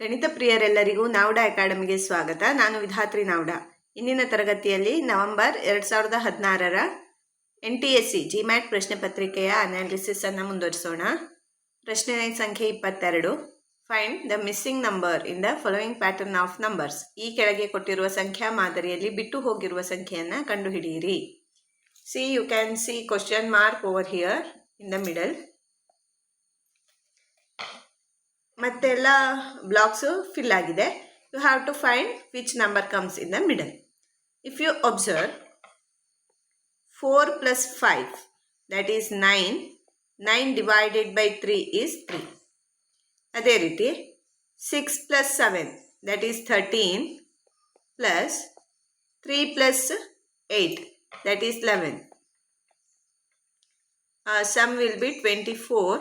ಗಣಿತ ಪ್ರಿಯರೆಲ್ಲರಿಗೂ ನಾವ್ಡಾ ಅಕಾಡೆಮಿಗೆ ಸ್ವಾಗತ. ನಾನು ವಿಧಾತ್ರಿ ನಾವ್ಡಾ. ಇಂದಿನ ತರಗತಿಯಲ್ಲಿ ನವೆಂಬರ್ 2016ರ NTSC GMAT ಪ್ರಶ್ನೆ ಪತ್ರಿಕೆಯ ಅನಾಲಿಸಿಸ್ ಅನ್ನು ಮುಂದುವರಿಸೋಣ. ಪ್ರಶ್ನೆ ಸಂಖ್ಯೆ 22. Find the missing number in the following pattern of numbers. ಈ ಕೆಳಗೆ ಕೊಟ್ಟಿರುವ ಸಂಖ್ಯಾ ಮಾದರಿಯಲ್ಲಿ ಬಿಟ್ಟು ಹೋಗಿರುವ ಸಂಖ್ಯೆಯನ್ನು ಕಂಡುಹಿಡಿಯಿರಿ. You can see question mark over here in the middle. ಮತ್ತೆಲ್ಲ ಬ್ಲಾಕ್ಸು ಫಿಲ್ ಆಗಿದೆ. You have to find which number comes in the middle. If you observe 4 + 5 that is 9. 9 divided by 3 is 3. ಅದೇ ರೀತಿ 6 + 7 that is 13 plus 3 + 8 that is 11. Sum will be 24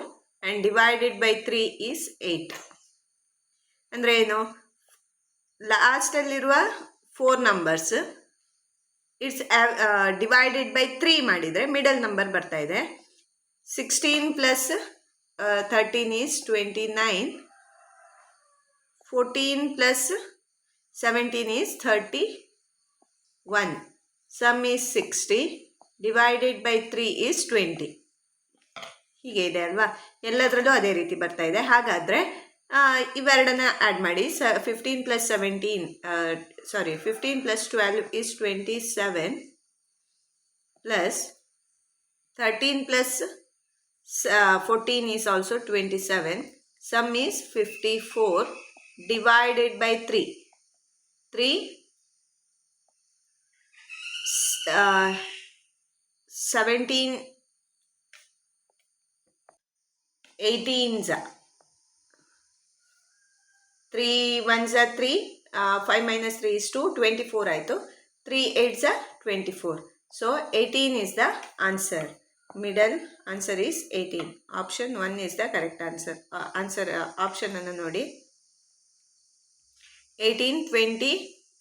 and divided by 3 is 8. ಅಂದರೆ ಏನು, ಲಾಸ್ಟಲ್ಲಿರುವ 4 numbers it's divided by 3 ಮಾಡಿದರೆ middle number ಬರ್ತಾ ಇದೆ. 16 + 13 is 29. 14 + 17 is 31. Sum is 60. Divided by 3 is 20. ಹೀಗೆ ಇದೆ ಅಲ್ವಾ, ಎಲ್ಲದರಲ್ಲೂ ಅದೇ ರೀತಿ ಬರ್ತಾ ಇದೆ. ಹಾಗಾದರೆ ಇವೆರಡನ್ನ ಆ್ಯಡ್ ಮಾಡಿ. 15 + 12 is 27 plus 13 + 14 is also 27. Sum is 54 divided by 3. 17 18s 3 1s 3, 5 - 3 is 2, 24 ಆಯಿತು. 3 8s 24. So 18 is the answer. Middle answer is 18. Option 1 is the correct answer. Option ಅನ್ನು ನೋಡಿ. 18, 20,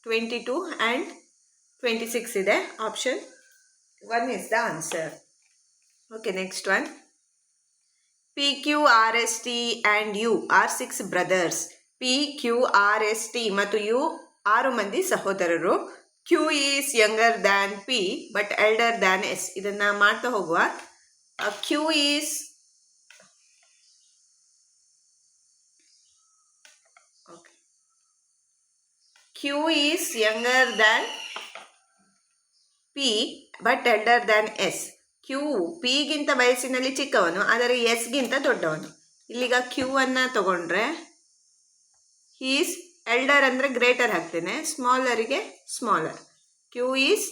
22 and 26 ಇದೆ. Option 1 is the answer. Okay, next one. P, Q, R, S, T and U are 6 brothers. P, Q, R, S, T ಮತ್ತು U 6 ಮಂದಿ ಸಹೋದರರು. Q is younger than P but elder than S. ಇದನ್ನು ಮಾಡ್ತಾ ಹೋಗುವ. Q is younger than P but elder than S. Q Pಗಿಂತ ವಯಸ್ಸಿನಲ್ಲಿ ಚಿಕ್ಕವನು, ಆದರೆ ಎಸ್ಗಿಂತ ದೊಡ್ಡವನು. ಇಲ್ಲಿಗ Q ಅನ್ನು ತಗೊಂಡ್ರೆ ಈಸ್ ಎಲ್ಡರ್ ಅಂದರೆ ಗ್ರೇಟರ್ ಹಾಕ್ತೇನೆ, ಸ್ಮಾಲರಿಗೆ smaller. Q is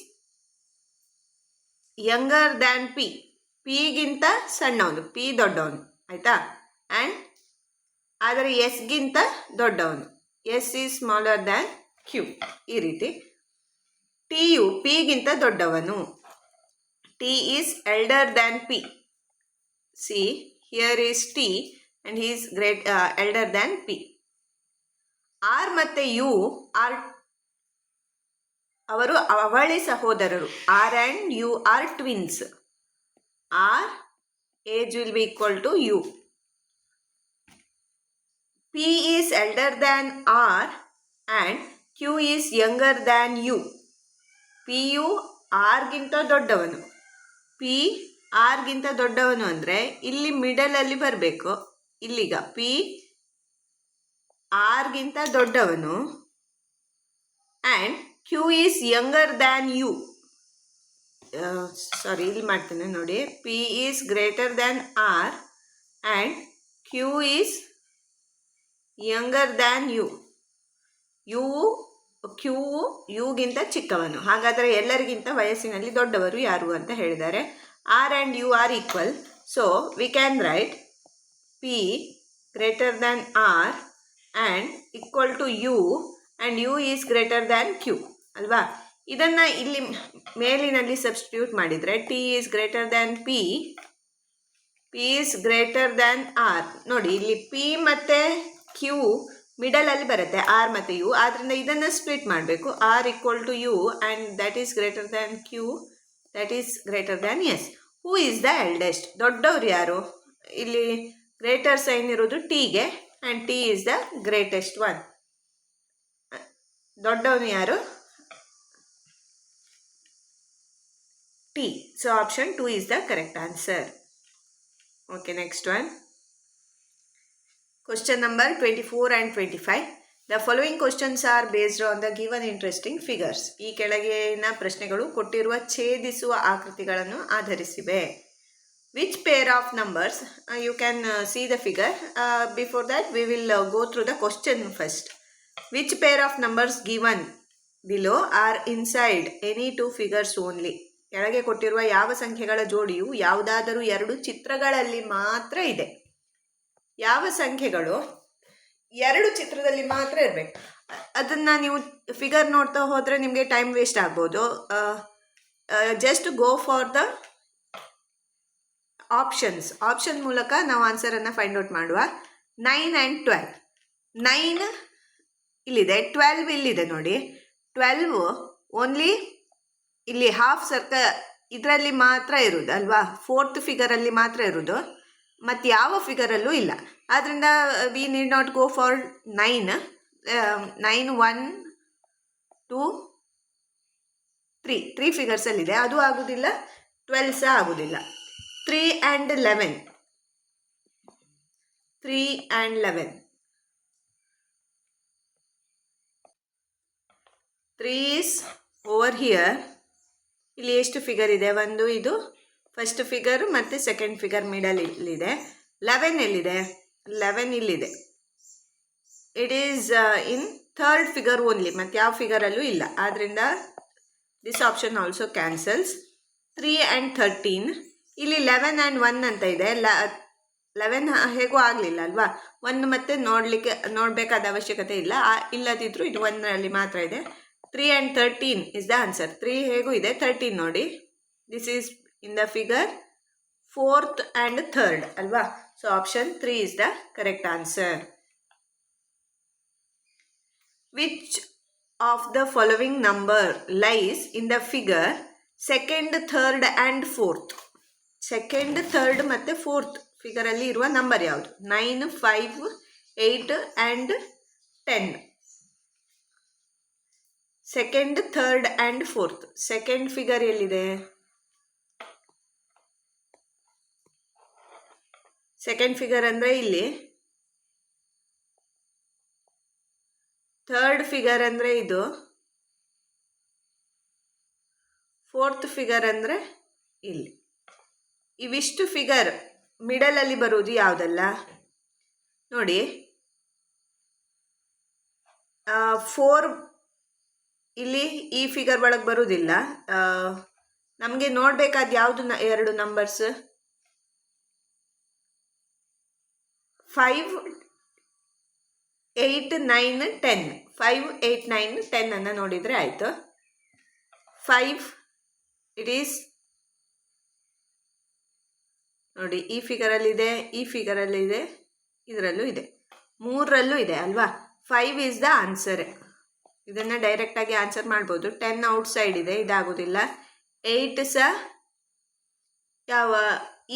younger than P. Pಗಿಂತ ಸಣ್ಣವನು, P ದೊಡ್ಡವನು, ಆಯಿತಾ. ಆ್ಯಂಡ್ ಆದರೆ ಎಸ್ಗಿಂತ ದೊಡ್ಡವನು, S is smaller than Q. ಈ ರೀತಿ ಟಿ ಯು Pಗಿಂತ ದೊಡ್ಡವನು, T is elder than P. See, here is T and he is elder than P. R ಮತ್ತು U are ಅವರು ಅವಳಿ ಸಹೋದರರು. R and U are twins. R age will be equal to U. P is elder than R and Q is younger than U. P U Rಗಿಂತ ದೊಡ್ಡವನು. P Rಗಿಂತ ದೊಡ್ಡವನು ಅಂದರೆ ಇಲ್ಲಿ ಮಿಡಲಲ್ಲಿ ಬರಬೇಕು. ಇಲ್ಲಿಗ P Rಗಿಂತ ದೊಡ್ಡವನು and Q is younger than U. ಇಲ್ಲಿ ಮಾಡ್ತೇನೆ ನೋಡಿ. P is greater than R and Q is younger than U. Q ಯುಗಿಂತ ಚಿಕ್ಕವನು. ಹಾಗಾದರೆ ಎಲ್ಲರಿಗಿಂತ ವಯಸ್ಸಿನಲ್ಲಿ ದೊಡ್ಡವರು ಯಾರು ಅಂತ ಹೇಳಿದ್ದಾರೆ. R and U are equal. So we can write P greater than R and equal to U and U is greater than Q ಅಲ್ವಾ. ಇದನ್ನು ಇಲ್ಲಿ ಮೇಲಿನಲ್ಲಿ ಸಬ್ಸ್ಟಿಟ್ಯೂಟ್ ಮಾಡಿದರೆ T is greater than P, P is greater than R. ನೋಡಿ, ಇಲ್ಲಿ P ಮತ್ತು Q ಮಿಡಲಲ್ಲಿ ಬರುತ್ತೆ, R ಮತ್ತು U. ಆದ್ದರಿಂದ ಇದನ್ನು ಸ್ಪ್ಲಿಟ್ ಮಾಡಬೇಕು. R equal to U and that is greater than Q, that is greater than S. Who is the eldest? ದೊಡ್ಡವರು ಯಾರು? ಇಲ್ಲಿ ಗ್ರೇಟರ್ ಸೈನ್ ಇರೋದು Tಗೆ, and T is the greatest one. ದೊಡ್ಡವನು ಯಾರು? T. So option 2 is the correct answer. Okay, next one. Question number 24 and 25. The following questions are based on the given interesting figures. ಈ ಕೆಳಗಿನ ಪ್ರಶ್ನೆಗಳು ಕೊಟ್ಟಿರುವ ಛೇದಿಸುವ ಆಕೃತಿಗಳನ್ನು ಆಧರಿಸಿವೆ. Which pair of numbers? You can see the figure. Before that, we will go through the question first. Which pair of numbers given below are inside any two figures only? ಕೆಳಗೆ ಕೊಟ್ಟಿರುವ ಯಾವ ಸಂಖ್ಯೆಗಳ ಜೋಡಿಯು ಯಾವುದಾದರೂ ಎರಡು ಚಿತ್ರಗಳಲ್ಲಿ ಮಾತ್ರ ಇದೆ. ಯಾವ ಸಂಖ್ಯೆಗಳು ಎರಡು ಚಿತ್ರದಲ್ಲಿ ಮಾತ್ರ ಇರಬೇಕು. ಅದನ್ನು ನೀವು ಫಿಗರ್ ನೋಡ್ತಾ ಹೋದರೆ ನಿಮಗೆ ಟೈಮ್ ವೇಸ್ಟ್ ಆಗ್ಬೋದು. Just go for the option ಮೂಲಕ ನಾವು ಆನ್ಸರನ್ನು ಫೈಂಡ್ ಔಟ್ ಮಾಡುವ. 9 and 12. 9 ಇಲ್ಲಿದೆ, 12 ಇಲ್ಲಿದೆ ನೋಡಿ. 12 ಓನ್ಲಿ ಇಲ್ಲಿ ಹಾಫ್ ಸರ್ಕಲ್ ಇದರಲ್ಲಿ ಮಾತ್ರ ಇರೋದು ಅಲ್ವಾ, 4th ಫಿಗರಲ್ಲಿ ಮಾತ್ರ ಇರೋದು, ಮತ್ತು ಯಾವ ಫಿಗರಲ್ಲೂ ಇಲ್ಲ. ಆದ್ದರಿಂದ we need not go for 9. 9 1 2 3 ಫಿಗರ್ಸಲ್ಲಿದೆ, ಅದು ಆಗೋದಿಲ್ಲ. 12 ಸಹ ಆಗೋದಿಲ್ಲ. 3 and 11. 3 and 11. 3 is over here. ಇಲ್ಲಿ ಎಷ್ಟು ಫಿಗರ್ ಇದೆ? ಒಂದು ಇದು ಫಸ್ಟ್ ಫಿಗರ್ ಮತ್ತು ಸೆಕೆಂಡ್ ಫಿಗರ್ ಮಿಡಲ್ ಇಲ್ಲಿದೆ. 11 ಎಲ್ಲಿದೆ? 11 ಇಲ್ಲಿದೆ. It is in third figure only, ಮತ್ತು ಯಾವ ಫಿಗರಲ್ಲೂ ಇಲ್ಲ. ಆದ್ದರಿಂದ this option also cancels. 3 and 13. ಇಲ್ಲಿ 11 and 1 ಅಂತ ಇದೆ. 11 ಹೇಗೂ ಆಗಲಿಲ್ಲ ಅಲ್ವಾ, 1 ಮತ್ತೆ ನೋಡಬೇಕಾದ ಅವಶ್ಯಕತೆ ಇಲ್ಲ. ಇಲ್ಲದಿದ್ದರೂ ಇದು 1ರಲ್ಲಿ ಮಾತ್ರ ಇದೆ. 3 and 13 ಇಸ್ ದ ಆನ್ಸರ್. 3 ಹೇಗೂ ಇದೆ, 13 ನೋಡಿ. This is in the figure 4th and 3rd ಅಲ್ವಾ. So option 3 is the correct answer. Which of the following number lies in the figure 2nd, 3rd and 4th? 2nd, 3rd ಮತ್ತು 4th ಫಿಗರಲ್ಲಿ ಇರುವ number ಯಾವುದು? 9, 5, 8 and 10. 2nd, 3rd and 4th. Second figure ಎಲ್ಲಿದೆ? Second figure ಅಂದರೆ ಇಲ್ಲಿ, third figure ಅಂದರೆ ಇದು, 4th figure ಅಂದರೆ ಇಲ್ಲಿ. ಇವಿಷ್ಟು ಫಿಗರ್ ಮಿಡಲಲ್ಲಿ ಬರುವುದು ಯಾವುದಲ್ಲ ನೋಡಿ. 4 ಇಲ್ಲಿ ಈ ಫಿಗರ್ ಒಳಗೆ ಬರುವುದಿಲ್ಲ. ನಮಗೆ ನೋಡಬೇಕಾದ ಯಾವುದು ಎರಡು ನಂಬರ್ಸ್? 5, 8, 9, 10. 5, 8, 9, 10 ಅನ್ನು ನೋಡಿದರೆ ಆಯಿತು. 5 ಇಟ್ ಈಸ್ ನೋಡಿ, ಈ ಫಿಗರಲ್ಲಿದೆ, ಈ ಫಿಗರಲ್ಲಿದೆ, ಇದರಲ್ಲೂ ಇದೆ, 3ರಲ್ಲೂ ಇದೆ ಅಲ್ವಾ. 5 ಈಸ್ ದ ಆನ್ಸರ್. ಇದನ್ನು ಡೈರೆಕ್ಟಾಗಿ ಆನ್ಸರ್ ಮಾಡ್ಬೋದು. 10 ಔಟ್ಸೈಡ್ ಇದೆ, ಇದಾಗೋದಿಲ್ಲ. 8 ಸಹ ಯಾವ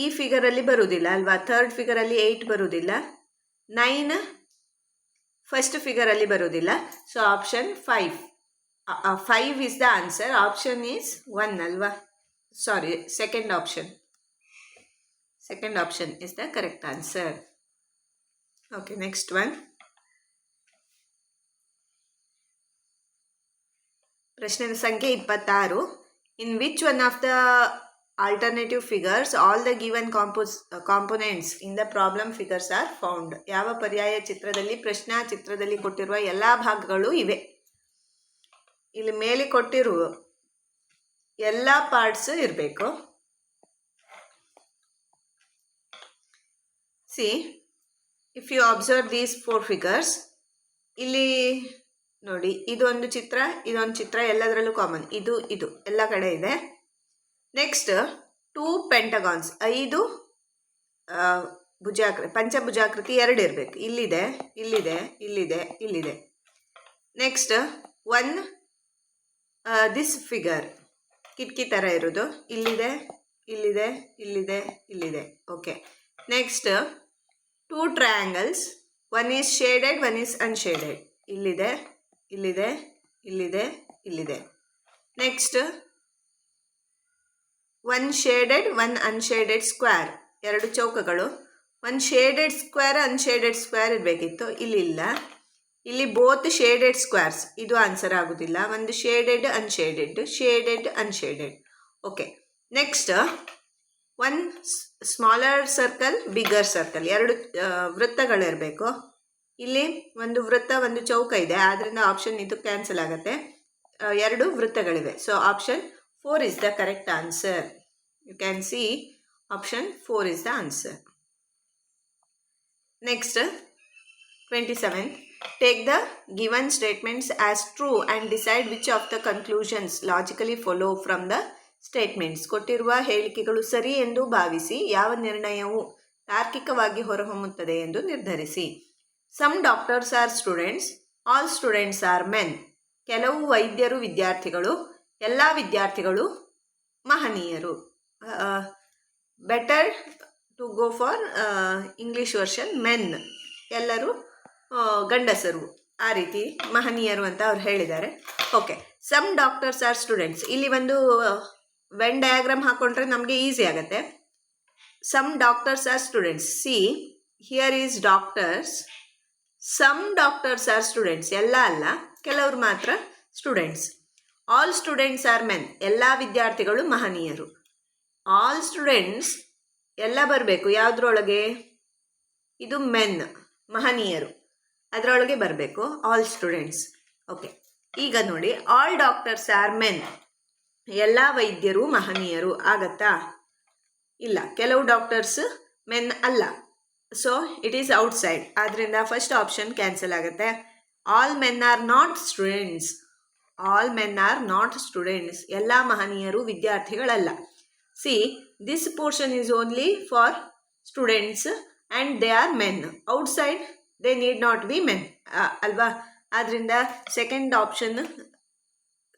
ಈ ಫಿಗರಲ್ಲಿ ಬರುವುದಿಲ್ಲ ಅಲ್ವಾ, ಥರ್ಡ್ ಫಿಗರಲ್ಲಿ 8 ಬರುವುದಿಲ್ಲ. 9 ಫಸ್ಟ್ ಫಿಗರಲ್ಲಿ ಬರುವುದಿಲ್ಲ. So option 5 is the answer. Option is 1 ಅಲ್ವಾ, sorry, second option is the correct answer. Okay, next one. ಪ್ರಶ್ನೆ ಸಂಖ್ಯೆ 26. In which one of the alternative figures all the given components in the problem figures are found? ಯಾವ ಪರ್ಯಾಯ ಚಿತ್ರದಲ್ಲಿ ಪ್ರಶ್ನಾ ಚಿತ್ರದಲ್ಲಿ ಕೊಟ್ಟಿರುವ ಎಲ್ಲ ಭಾಗಗಳು ಇವೆ. ಇಲ್ಲಿ ಮೇಲೆ ಕೊಟ್ಟಿರುವ ಎಲ್ಲ ಪಾರ್ಟ್ಸ್ ಇರಬೇಕು. See, if you observe these 4 figures, ಇಲ್ಲಿ ನೋಡಿ, ಇದೊಂದು ಚಿತ್ರ, ಇದೊಂದು ಚಿತ್ರ, ಎಲ್ಲದರಲ್ಲೂ ಕಾಮನ್. ಇದು ಎಲ್ಲ ಕಡೆ ಇದೆ. ನೆಕ್ಸ್ಟ್ 2 ಪೆಂಟಗಾನ್ಸ್, 5 ಪಂಚಭುಜಾಕೃತಿ 2 ಇರಬೇಕು. ಇಲ್ಲಿದೆ, ಇಲ್ಲಿದೆ, ಇಲ್ಲಿದೆ, ಇಲ್ಲಿದೆ. ನೆಕ್ಸ್ಟ್ 1 ದಿಸ್ ಫಿಗರ್ ಕಿಟಕಿ ಥರ ಇರೋದು, ಇಲ್ಲಿದೆ, ಇಲ್ಲಿದೆ, ಇಲ್ಲಿದೆ, ಇಲ್ಲಿದೆ. Okay, next 2 triangles, one is shaded, one is unshaded. ಇಲ್ಲಿದೆ, ಇಲ್ಲಿದೆ, ಇಲ್ಲಿದೆ, ಇಲ್ಲಿದೆ. Next one shaded, one unshaded square, ಎರಡು ಚೌಕಗಳು. One shaded square, unshaded square ಇರಬೇಕಿತ್ತು, ಇಲ್ಲಿ ಇಲ್ಲ. ಇಲ್ಲಿ ಬೋತ್ ಶೇಡೆಡ್ ಸ್ಕ್ವೇರ್ಸ್, ಇದು ಆನ್ಸರ್ ಆಗೋದಿಲ್ಲ. ಒಂದು shaded, unshaded, shaded, unshaded. Okay, next one smaller circle, bigger circle, ಎರಡು ವೃತ್ತಗಳಿರಬೇಕು. ಇಲ್ಲಿ ಒಂದು ವೃತ್ತ, ಒಂದು ಚೌಕ ಇದೆ, ಆದ್ದರಿಂದ ಆಪ್ಷನ್ ಇದು ಕ್ಯಾನ್ಸಲ್ ಆಗುತ್ತೆ. ಎರಡು ವೃತ್ತಗಳಿವೆ. So option 4 is the correct answer. You can see option 4 is the answer. Next, 27. Take the given statements as true and decide which of the conclusions logically follow from the statements. ಕೊಟ್ಟಿರುವ ಹೇಳಿಕೆಗಳು ಸರಿ ಎಂದು ಭಾವಿಸಿ ಯಾವ ನಿರ್ಣಯವು ತಾರ್ಕಿಕವಾಗಿ ಹೊರಹೊಮ್ಮುತ್ತದೆ ಎಂದು ನಿರ್ಧರಿಸಿ. Some doctors are students. All students are men. ಕೆಲವು ವೈದ್ಯರು ವಿದ್ಯಾರ್ಥಿಗಳು, ಎಲ್ಲ ವಿದ್ಯಾರ್ಥಿಗಳು ಮಹನೀಯರು. Better to go for English version, men, ಎಲ್ಲರೂ ಗಂಡಸರು, ಆ ರೀತಿ ಮಹನೀಯರು ಅಂತ ಅವ್ರು ಹೇಳಿದ್ದಾರೆ. Okay, some doctors are students. ಇಲ್ಲಿ ಒಂದು ವೆನ್ ಡಯಾಗ್ರಾಮ್ ಹಾಕೊಂಡ್ರೆ ನಮಗೆ ಈಸಿ ಆಗುತ್ತೆ. Some doctors are students. See here is doctors. Some doctors are students, ಎಲ್ಲ ಅಲ್ಲ, ಕೆಲವರು ಮಾತ್ರ students. All students are men. ಎಲ್ಲ ವಿದ್ಯಾರ್ಥಿಗಳು ಮಹನೀಯರು. ಆಲ್ ಸ್ಟೂಡೆಂಟ್ಸ್ ಎಲ್ಲ ಬರಬೇಕು ಯಾವುದ್ರೊಳಗೆ? ಇದು ಮೆನ್, ಮಹನೀಯರು, ಅದರೊಳಗೆ ಬರಬೇಕು ಆಲ್ ಸ್ಟೂಡೆಂಟ್ಸ್. ಓಕೆ, ಈಗ ನೋಡಿ, ಆಲ್ ಡಾಕ್ಟರ್ಸ್ ಆರ್ ಮೆನ್, ಎಲ್ಲ ವೈದ್ಯರು ಮಹನೀಯರು ಆಗತ್ತಾ? ಇಲ್ಲ, ಕೆಲವು ಡಾಕ್ಟರ್ಸ್ ಮೆನ್ ಅಲ್ಲ. So it is outside. ಆದ್ದರಿಂದ ಫಸ್ಟ್ ಆಪ್ಷನ್ ಕ್ಯಾನ್ಸಲ್ ಆಗುತ್ತೆ. All men are not students. All men are not students, ಎಲ್ಲ ಮಹನೀಯರು ವಿದ್ಯಾರ್ಥಿಗಳಲ್ಲ. See this portion is only for students and they are men. Outside they need not be men ಅಲ್ವಾ? ಆದ್ದರಿಂದ second option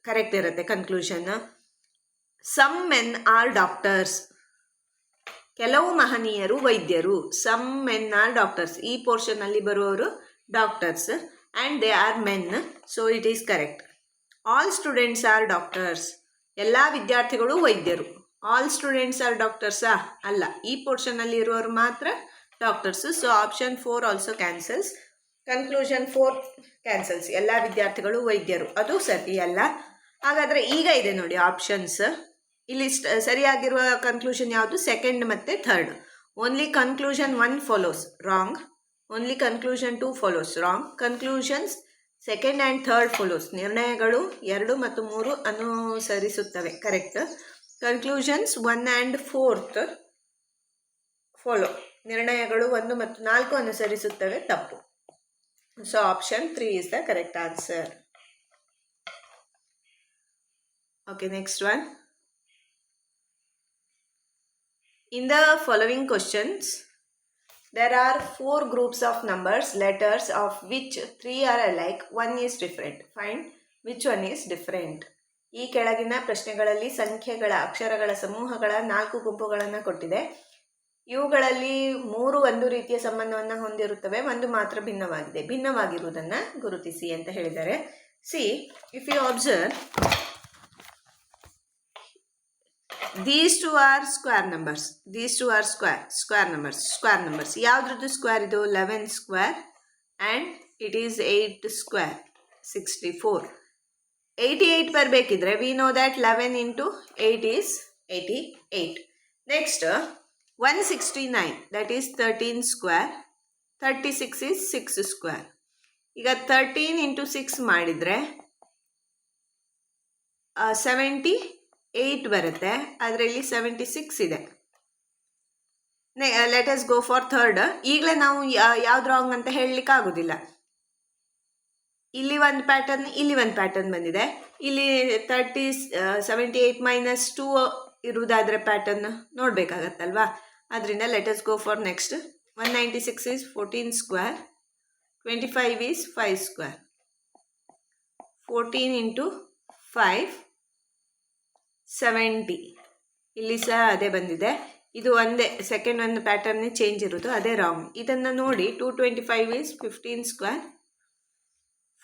correct ಇರುತ್ತೆ conclusion. Some men are doctors. ಕೆಲವು ಮಹನೀಯರು ವೈದ್ಯರು. Some men are doctors, ಈ ಪೋರ್ಷನಲ್ಲಿ ಬರುವವರು doctors and they are men. So it is correct. All students are doctors. ಎಲ್ಲ ವಿದ್ಯಾರ್ಥಿಗಳು ವೈದ್ಯರು. ಆಲ್ ಸ್ಟೂಡೆಂಟ್ಸ್ ಆರ್ ಡಾಕ್ಟರ್ಸಾ? ಅಲ್ಲ, ಈ ಪೋರ್ಷನಲ್ಲಿ ಇರುವವರು ಮಾತ್ರ doctors. So option 4 also cancels. Conclusion 4 cancels. ಎಲ್ಲ ವಿದ್ಯಾರ್ಥಿಗಳು ವೈದ್ಯರು, ಅದು ಸರಿ ಅಲ್ಲ. ಹಾಗಾದರೆ ಈಗ ಇದೆ ನೋಡಿ ಆಪ್ಷನ್ಸ್. ಇಲ್ಲಿ ಸರಿಯಾಗಿರುವ ಕನ್ಕ್ಲೂಷನ್ ಯಾವುದು? ಸೆಕೆಂಡ್ ಮತ್ತು third. Only conclusion 1 follows, wrong. Only conclusion 2 follows, wrong. Conclusions second and third follows. ನಿರ್ಣಯಗಳು 2 ಮತ್ತು 3 ಅನುಸರಿಸುತ್ತವೆ, ಕರೆಕ್ಟ್. Conclusions 1 and 4 follow. ನಿರ್ಣಯಗಳು 1 ಮತ್ತು 4 ಅನುಸರಿಸುತ್ತವೆ, ತಪ್ಪು. So option 3 is the correct answer. Okay, next one. In the following questions, there are 4 groups of numbers, letters, of which 3 are alike, 1 is different. Find which one is different. ಈ ಕೆಳಗಿನ ಪ್ರಶ್ನೆಗಳಲ್ಲಿ ಸಂಖ್ಯೆಗಳ ಅಕ್ಷರಗಳ ಸಮೂಹಗಳ 4 ಗುಂಪುಗಳನ್ನು ಕೊಟ್ಟಿದೆ. ಇವುಗಳಲ್ಲಿ 3 ಒಂದು ರೀತಿಯ ಸಂಬಂಧವನ್ನು ಹೊಂದಿರುತ್ತವೆ, ಒಂದು ಮಾತ್ರ ಭಿನ್ನವಾಗಿದೆ. ಭಿನ್ನವಾಗಿರುವುದನ್ನು ಗುರುತಿಸಿ ಅಂತ ಹೇಳಿದ್ದಾರೆ. See if you observe, these 2 are square numbers. These 2 are square numbers. Square numbers. ಯಾವುದ್ರದ್ದು ಸ್ಕ್ವೇರ್ ಇದು? 11 square and it is 8 square, 64. 88 ಬರಬೇಕಿದ್ರೆ we know that 11 into 8 is 88. Next 169, that is 13 square. 36 is 6 square. ಈಗ 13 into 6 ಮಾಡಿದರೆ 78 ಬರುತ್ತೆ, ಅದರಲ್ಲಿ 76 ಇದೆ. Let us go for third. ಈಗಲೇ ನಾವು ಯಾವ್ದು ರಾಂಗ್ ಅಂತ ಹೇಳಲಿಕ್ಕೆ ಆಗೋದಿಲ್ಲ. ಇಲ್ಲಿ ಒಂದು ಪ್ಯಾಟರ್ನ್, ಇಲ್ಲಿ ಒಂದು ಪ್ಯಾಟರ್ನ್ ಬಂದಿದೆ. ಇಲ್ಲಿ 78 minus 2 ಇರುವುದಾದರೆ ಪ್ಯಾಟರ್ನ್ ನೋಡಬೇಕಾಗತ್ತಲ್ವಾ? ಅದರಿಂದ let us go for next. 196 is 14 square. 25 is 5 square. 14 into 5 70. ಇಲ್ಲಿ ಸಹ ಅದೇ ಬಂದಿದೆ. ಇದು ಒಂದೇ ಸೆಕೆಂಡ್ ಒಂದು ಪ್ಯಾಟರ್ನೇ ಚೇಂಜ್ ಇರೋದು, ಅದೇ ರಾಂಗ್. ಇದನ್ನು ನೋಡಿ 225 is 15 square,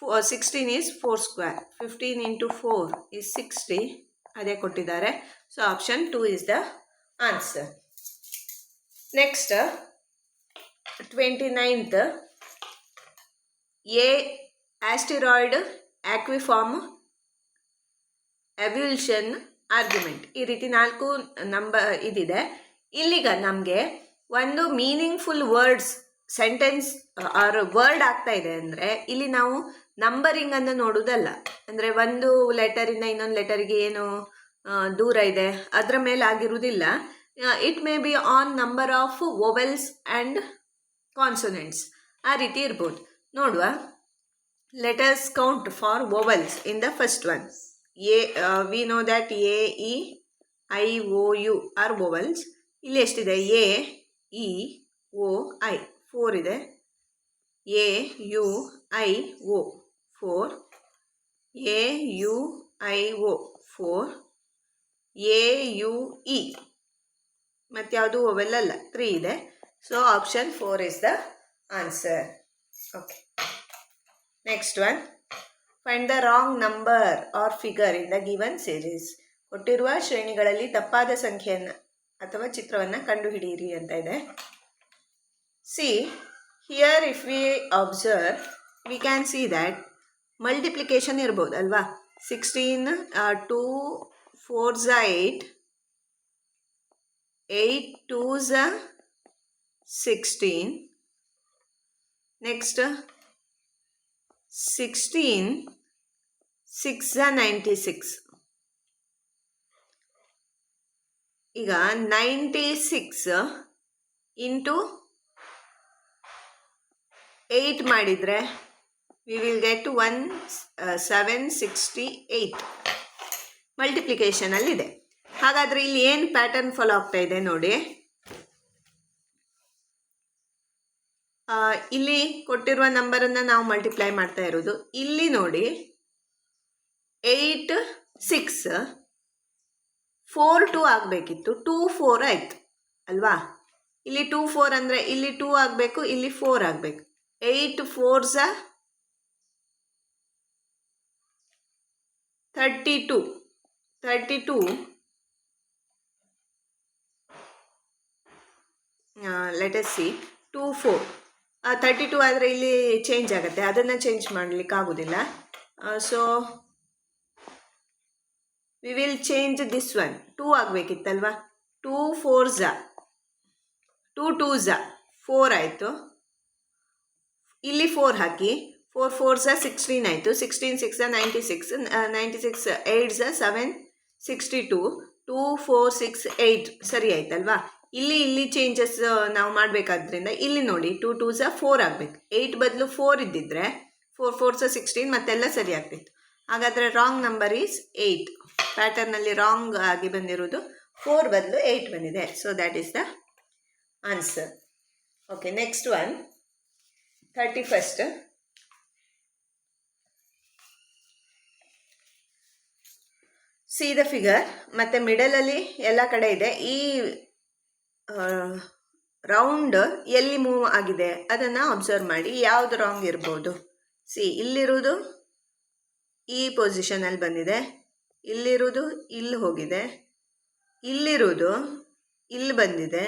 16 is 4 square, 15 into 4 is 60, ಅದೇ ಕೊಟ್ಟಿದ್ದಾರೆ. So option 2 is the answer. Next 29th, a asteroid aquiform evolution argument. ಈ ರೀತಿ 4 ನಂಬರ್ ಇದಿದೆ. ಇಲ್ಲಿಗ ನಮಗೆ ಒಂದು meaningful words sentence or word ಆಗ್ತಾ ಇದೆ ಅಂದರೆ ಇಲ್ಲಿ ನಾವು ನಂಬರಿಂಗನ್ನು ನೋಡೋದಲ್ಲ. ಅಂದರೆ ಒಂದು ಲೆಟರಿಂದ ಇನ್ನೊಂದು ಲೆಟರಿಗೆ ಏನು ದೂರ ಇದೆ ಅದರ ಮೇಲೆ ಆಗಿರುವುದಿಲ್ಲ. It may be on number of vowels and consonants, ಆ ರೀತಿ ಇರ್ಬೋದು. ನೋಡುವ, let us count for vowels in the first one. We know that A, E, I, O, U are vowels. ಇಲ್ಲಿ ಎಷ್ಟಿದೆ? ಎ, ಇ, ಒ, ಐ 4 ಇದೆ. A, U, I, O 4, A, U, I, O 4, A, U, E ಮತ್ತು ಯಾವುದು vowel ಅಲ್ಲ, 3 ಇದೆ. So option 4 is the answer. Okay, next one, find the wrong number or figure in the given series. ಕೊಟ್ಟಿರುವ ಶ್ರೇಣಿಗಳಲ್ಲಿ ತಪ್ಪಾದ ಸಂಖ್ಯೆಯನ್ನು ಅಥವಾ ಚಿತ್ರವನ್ನು ಕಂಡುಹಿಡಿಯಿರಿ ಅಂತ ಇದೆ. See here if we observe we can see that multiplication ಇರ್ಬೋದು ಅಲ್ವಾ. 16 2 4 8, 8 2 16, ನೆಕ್ಸ್ಟ್ 16 6 96. ಈಗ 96 ಇಂಟು 8 ಮಾಡಿದರೆ ವಿ ವಿಲ್ ಗೆಟ್ 768 ಮಲ್ಟಿಪ್ಲಿಕೇಶನಲ್ಲಿದೆ. ಹಾಗಾದರೆ ಇಲ್ಲಿ ಏನು ಪ್ಯಾಟರ್ನ್ ಫಾಲೋ ಆಗ್ತಾ ಇದೆ ನೋಡಿ. ಇಲ್ಲಿ ಕೊಟ್ಟಿರುವ ನಂಬರನ್ನು ನಾವು ಮಲ್ಟಿಪ್ಲೈ ಮಾಡ್ತಾ ಇರೋದು. ಇಲ್ಲಿ ನೋಡಿ 8 6 4 2 ಆಗಬೇಕಿತ್ತು, 2 4 ಆಯಿತು ಅಲ್ವಾ. ಇಲ್ಲಿ 2 4 ಅಂದರೆ ಇಲ್ಲಿ 2 ಆಗಬೇಕು, ಇಲ್ಲಿ 4 ಆಗಬೇಕು. 8 4 32, 32 ಲೆಟ್ ಅಸ್ ಸಿ 2 4 32 ಆದರೆ ಇಲ್ಲಿ ಚೇಂಜ್ ಆಗುತ್ತೆ, ಅದನ್ನು ಚೇಂಜ್ ಮಾಡಲಿಕ್ಕೆ ಆಗೋದಿಲ್ಲ. So we will change this one. 2 ಆಗಬೇಕಿತ್ತಲ್ವಾ. 2 4 2 2 4 ಆಯಿತು. ಇಲ್ಲಿ 4 ಹಾಕಿ, 4 4 16 ಆಯಿತು. 16 6 96, 96 8 762, 2 4 6 8 ಸರಿ ಆಯ್ತಲ್ವಾ. ಇಲ್ಲಿ ಚೇಂಜಸ್ ನಾವು ಮಾಡಬೇಕಾದ್ರಿಂದ ಇಲ್ಲಿ ನೋಡಿ 2 2 4 ಆಗಬೇಕು. 8 ಬದಲು 4 ಇದ್ದಿದ್ರೆ 4 4 16 ಮತ್ತೆಲ್ಲ ಸರಿ ಆಗ್ತಿತ್ತು. ಹಾಗಾದರೆ ರಾಂಗ್ ನಂಬರ್ ಈಸ್ 8. ಪ್ಯಾಟರ್ನಲ್ಲಿ ರಾಂಗ್ ಆಗಿ ಬಂದಿರೋದು 4 ಬದಲು 8 ಬಂದಿದೆ. So that is the answer. Okay, next one 31st. C the figure. ಮತ್ತು ಮಿಡಲಲ್ಲಿ ಎಲ್ಲ ಕಡೆ ಇದೆ. ಈ ರೌಂಡ್ ಎಲ್ಲಿ ಮೂವ್ ಆಗಿದೆ ಅದನ್ನು ಅಬ್ಸರ್ವ್ ಮಾಡಿ, ಯಾವುದು ರಾಂಗ್ ಇರ್ಬೋದು. ಸಿ ಇಲ್ಲಿರುವುದು ಈ ಪೊಸಿಷನಲ್ಲಿ ಬಂದಿದೆ, ಇಲ್ಲಿರುವುದು ಇಲ್ಲಿ ಹೋಗಿದೆ, ಇಲ್ಲಿರುವುದು ಇಲ್ಲಿ ಬಂದಿದೆ,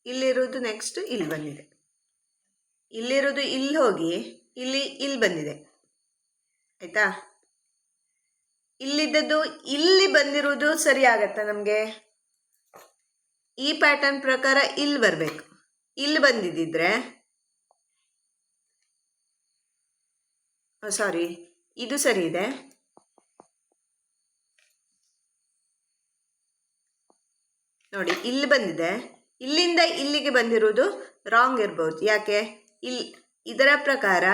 ಇಲ್ಲಿರುವುದು ನೆಕ್ಸ್ಟ್ ಇಲ್ಲಿ ಬಂದಿದೆ, ಇಲ್ಲಿರುವುದು ಇಲ್ಲಿ ಹೋಗಿ ಇಲ್ಲಿ ಬಂದಿದೆ. ಆಯಿತಾ? ಇಲ್ಲಿದ್ದದ್ದು ಇಲ್ಲಿ ಬಂದಿರುವುದು ಸರಿ ಆಗತ್ತಾ ನಮಗೆ? ಈ ಪ್ಯಾಟರ್ನ್ ಪ್ರಕಾರ ಇಲ್ಲಿ ಬರಬೇಕು. ಇಲ್ಲಿ ಬಂದಿದ್ದಿದ್ರೆ ಸಾರಿ, ಇದು ಸರಿ ಇದೆ. ನೋಡಿ ಇಲ್ಲಿ ಬಂದಿದೆ, ಇಲ್ಲಿಂದ ಇಲ್ಲಿಗೆ ಬಂದಿರುವುದು ರಾಂಗ್ ಇರ್ಬೋದು. ಯಾಕೆ? ಇದರ ಪ್ರಕಾರ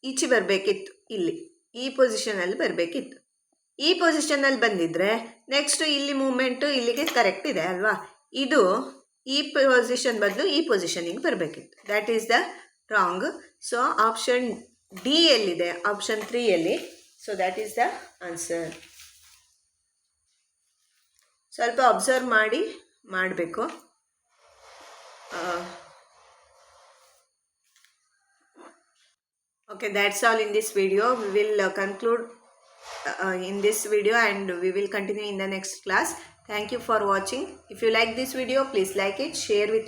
ಈಚೆ ಬರಬೇಕಿತ್ತು, ಈ ಪೊಸಿಷನಲ್ಲಿ ಬರಬೇಕಿತ್ತು. ಈ ಪೊಸಿಷನಲ್ಲಿ ಬಂದಿದ್ದರೆ ನೆಕ್ಸ್ಟ್ ಇಲ್ಲಿ ಮೂಮೆಂಟು ಇಲ್ಲಿಗೆ ಕರೆಕ್ಟ್ ಇದೆ ಅಲ್ವಾ. ಇದು ಈ ಪೊಸಿಷನ್ ಬದಲು ಈ ಪೊಸಿಷನಿಗೆ ಬರಬೇಕಿತ್ತು. That is the wrong. So option D ಎಲ್ಲಿದೆ? ಆಪ್ಷನ್ 3ಯಲ್ಲಿ. So that is the answer. ಸ್ವಲ್ಪ ಅಬ್ಸರ್ವ್ ಮಾಡಿ ಮಾಡಬೇಕು. Okay, that's all in this video. We will conclude in this video and we will continue in the next class. Thank you for watching. If you like this video, please like it, share with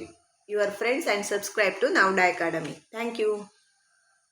your friends and subscribe to Navda Academy. Thank you.